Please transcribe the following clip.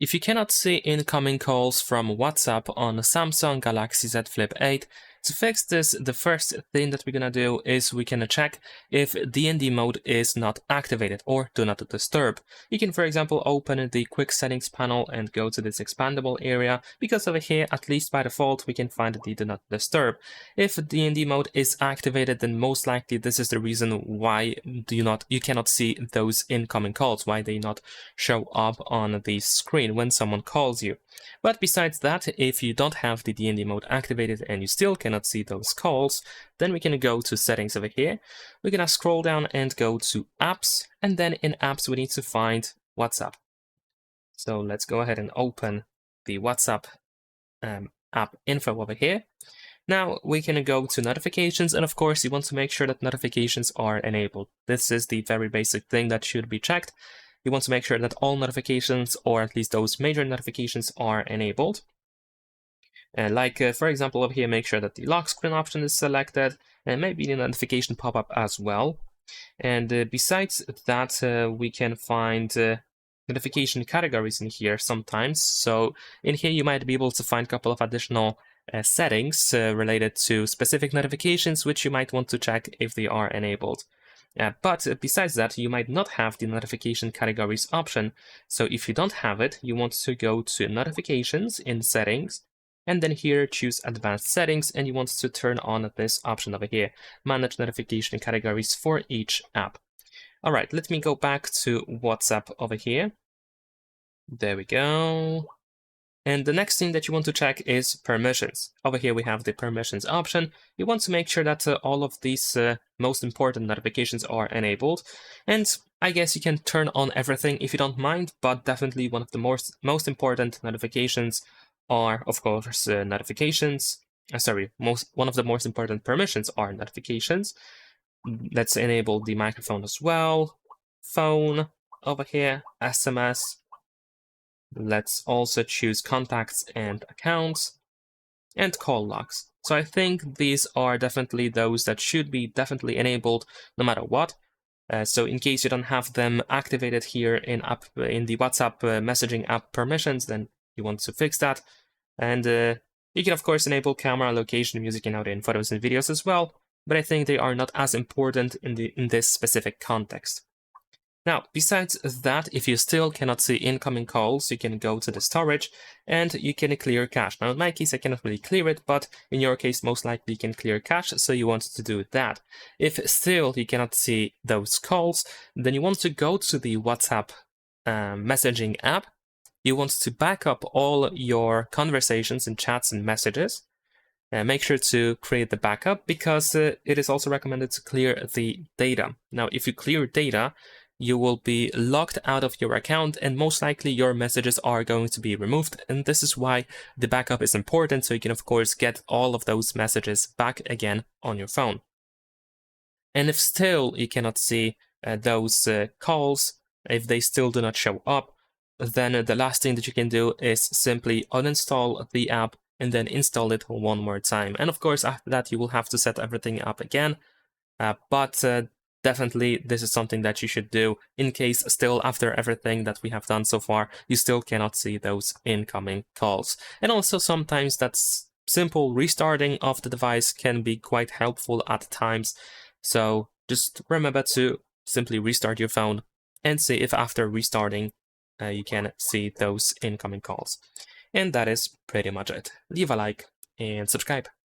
If you cannot see incoming calls from WhatsApp on Samsung Galaxy Z Flip 8, to fix this, the first thing that we're gonna do is we can check if DND mode is not activated or do not disturb. You can, for example, open the quick settings panel and go to this expandable area, because over here, at least by default, we can find the do not disturb. If DND mode is activated, then most likely this is the reason why you cannot see those incoming calls, why they not show up on the screen when someone calls you. But besides that, if you don't have the DND mode activated and you still cannot see those calls, then we can go to settings over here. We're gonna scroll down and go to apps, and then in apps we need to find WhatsApp. So let's go ahead and open the WhatsApp app info over here. Now we can go to notifications, and of course you want to make sure that notifications are enabled. This is the very basic thing that should be checked. You want to make sure that all notifications, or at least those major notifications, are enabled. For example, over here, make sure that the lock screen option is selected, and maybe the notification pop-up as well. And besides that, we can find notification categories in here sometimes. So in here, you might be able to find a couple of additional settings related to specific notifications, which you might want to check if they are enabled. But besides that, you might not have the notification categories option. So if you don't have it, you want to go to notifications in settings, and then here choose advanced settings, and you want to turn on this option over here, manage notification categories for each app. All right, let me go back to WhatsApp over here. There we go. And the next thing that you want to check is permissions. Over here we have the permissions option. You want to make sure that all of these most important notifications are enabled. And I guess you can turn on everything if you don't mind, but definitely one of the most important notifications are, of course, notifications. One of the most important permissions are notifications. Let's enable the microphone as well. Phone over here, SMS. Let's also choose contacts and accounts, and call logs. So I think these are definitely those that should be definitely enabled no matter what. So in case you don't have them activated here in the WhatsApp messaging app permissions, then you want to fix that. And you can of course enable camera, location, music, and audio in photos and videos as well, but I think they are not as important in this specific context. Now, besides that, if you still cannot see incoming calls, you can go to the storage and you can clear cache. Now, in my case, I cannot really clear it, but in your case, most likely you can clear cache, so you want to do that. If still you cannot see those calls, then you want to go to the WhatsApp messaging app. You want to back up all your conversations and chats and messages. Make sure to create the backup, because it is also recommended to clear the data. Now, if you clear data, you will be locked out of your account, and most likely your messages are going to be removed. And this is why the backup is important, so you can of course get all of those messages back again on your phone. And if still you cannot see those calls, if they still do not show up, then the last thing that you can do is simply uninstall the app and then install it one more time. And of course, after that, you will have to set everything up again. Definitely, this is something that you should do in case still after everything that we have done so far, you still cannot see those incoming calls. And also sometimes that simple restarting of the device can be quite helpful at times. So just remember to simply restart your phone and see if after restarting, you can see those incoming calls. And that is pretty much it. Leave a like and subscribe.